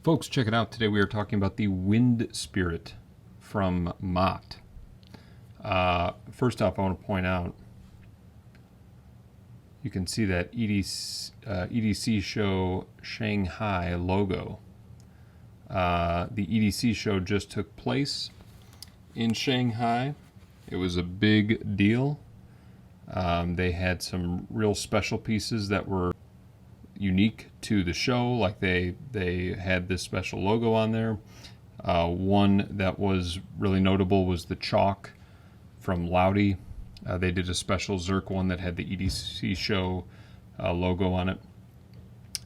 Folks, check it out. Today we are talking about the Wind Spirit from MOT. First off, I want to point out, you can see that EDC show Shanghai logo. The EDC show just took place in Shanghai. It was a big deal. They had some real special pieces that were unique to the show, like they had this special logo on there. One that was really notable was the chalk from Laudy. They did a special Zerk one that had the EDC show logo on it.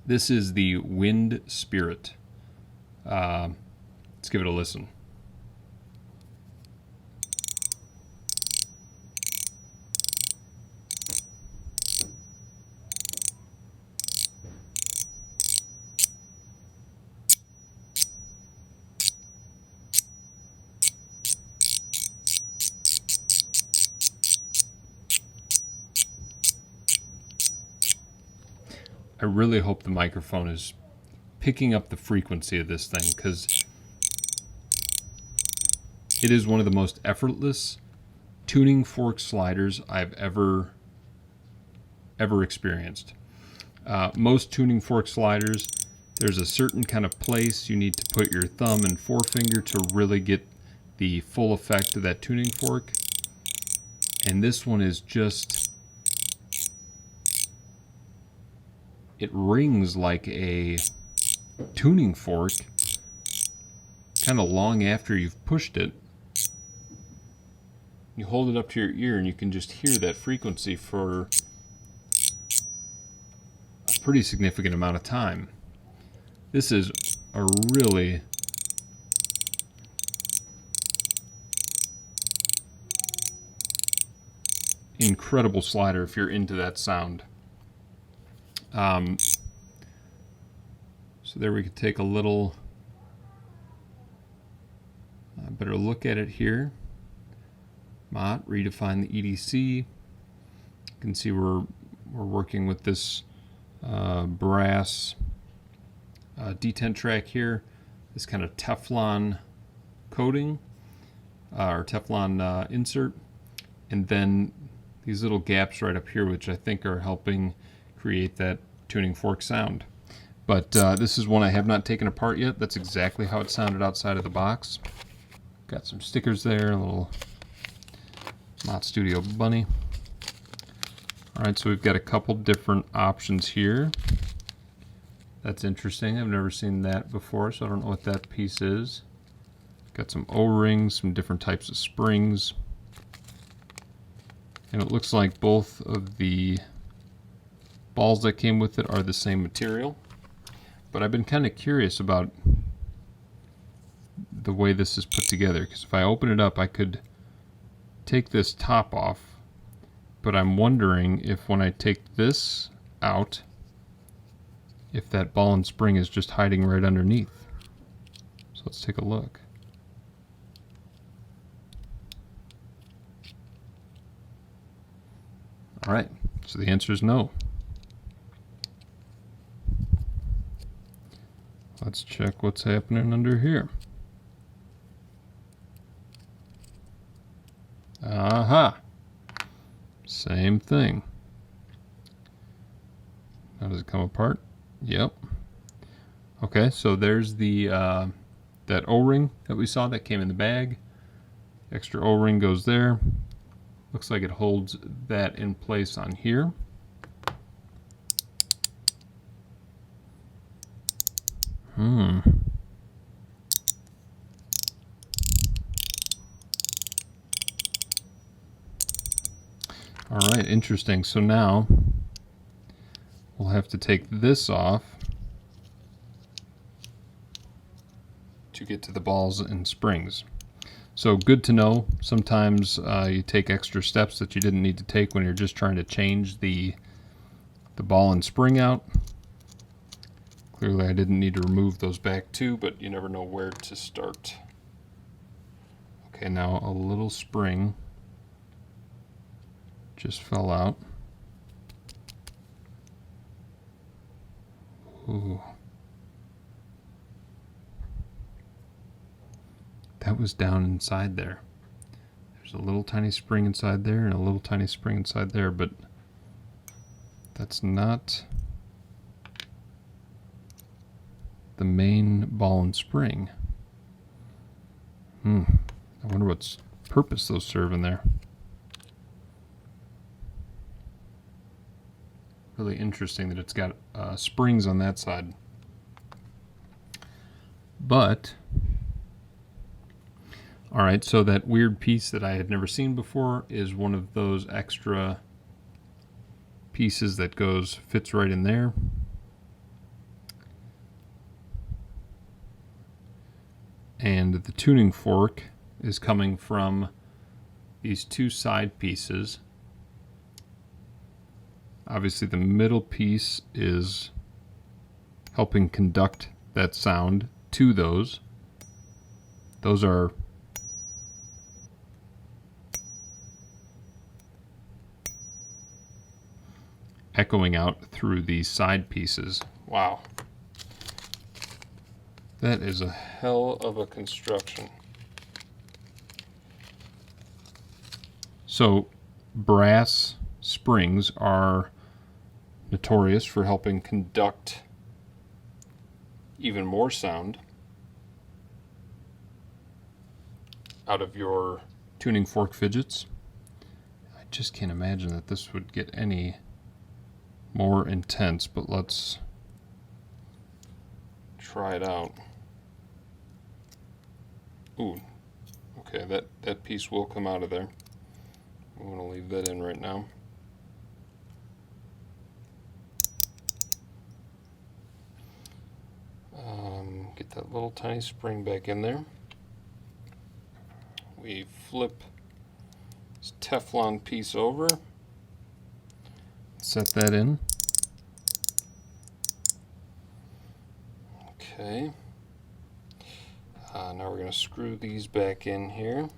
This is the Wind Spirit. Let's give it a listen. I really hope the microphone is picking up the frequency of this thing, because it is one of the most effortless tuning fork sliders I've ever experienced. Most tuning fork sliders, there's a certain kind of place you need to put your thumb and forefinger to really get the full effect of that tuning fork. And this one is just, it rings like a tuning fork kind of long after you've pushed it. You hold it up to your ear and you can just hear that frequency for a pretty significant amount of time. This is a really incredible slider if you're into that sound. So there we could take a little better look at it here. MOT, redefine the EDC. You can see we're working with this brass detent track here, this kind of Teflon coating or Teflon insert, and then these little gaps right up here, which I think are helping create that tuning fork sound. But this is one I have not taken apart yet. That's exactly how it sounded outside of the box. Got some stickers there, a little MOT Studio bunny. Alright, so we've got a couple different options here. That's interesting. I've never seen that before, so I don't know what that piece is. Got some O-rings, some different types of springs. And it looks like both of the balls that came with it are the same material. But I've been kind of curious about the way this is put together, because if I open it up I could take this top off, but I'm wondering if when I take this out, if that ball and spring is just hiding right underneath. So let's take a look. Alright, so the answer is no. Let's check what's happening under here. Aha! Same thing. How does it come apart? Yep. Okay, so there's the that O-ring that we saw that came in the bag. Extra O-ring goes there. Looks like it holds that in place on here. Alright, interesting. So now we'll have to take this off to get to the balls and springs. So good to know. Sometimes you take extra steps that you didn't need to take when you're just trying to change the ball and spring out. Clearly I didn't need to remove those back too, but you never know where to start. Okay, now a little spring just fell out. Ooh. was down inside there. There's a little tiny spring inside there and a little tiny spring inside there, but that's not the main ball and spring. I wonder what purpose those serve in there. Really interesting that it's got springs on that side. But, all right, so that weird piece that I had never seen before is one of those extra pieces that fits right in there. And the tuning fork is coming from these two side pieces. Obviously the middle piece is helping conduct that sound to those. Those are echoing out through these side pieces. Wow. That is a hell of a construction. So brass springs are notorious for helping conduct even more sound out of your tuning fork fidgets. I just can't imagine that this would get any more intense, but let's try it out. Ooh, okay, that piece will come out of there. I'm going to leave that in right now. Get that little tiny spring back in there. We flip this Teflon piece over, set that in. Okay. Now we're going to screw these back in here.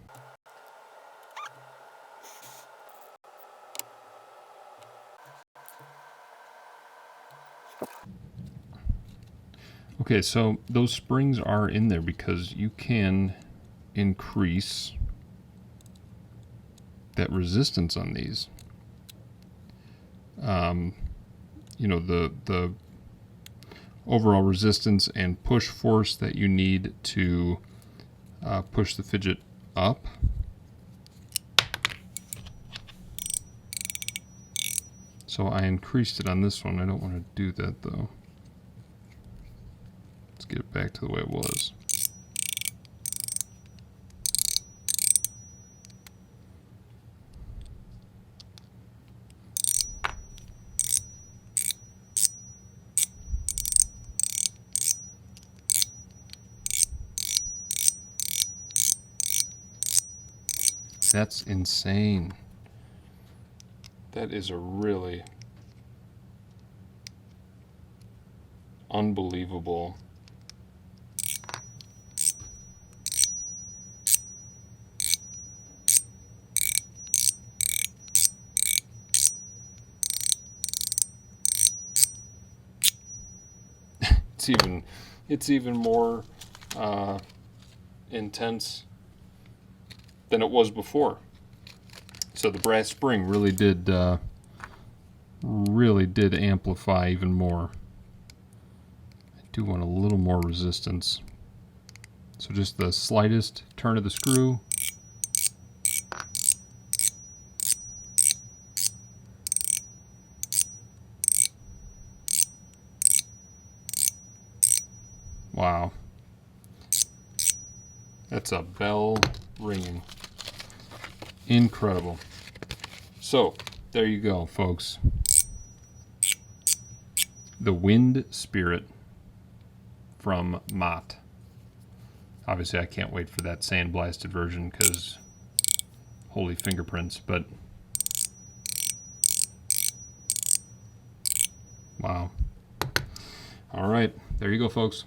Okay, so those springs are in there because you can increase that resistance on these. You know, the overall resistance and push force that you need to push the fidget up. So I increased it on this one. I don't want to do that though. Let's get it back to the way it was. That's insane. That is a really unbelievable it's even more intense than it was before. So the brass spring really did amplify even more. I do want a little more resistance. So just the slightest turn of the screw. Wow. That's a bell ringing. Incredible. So, there you go, folks. The Wind Spirit from MOT. Obviously, I can't wait for that sandblasted version because holy fingerprints, but wow. All right, there you go, folks.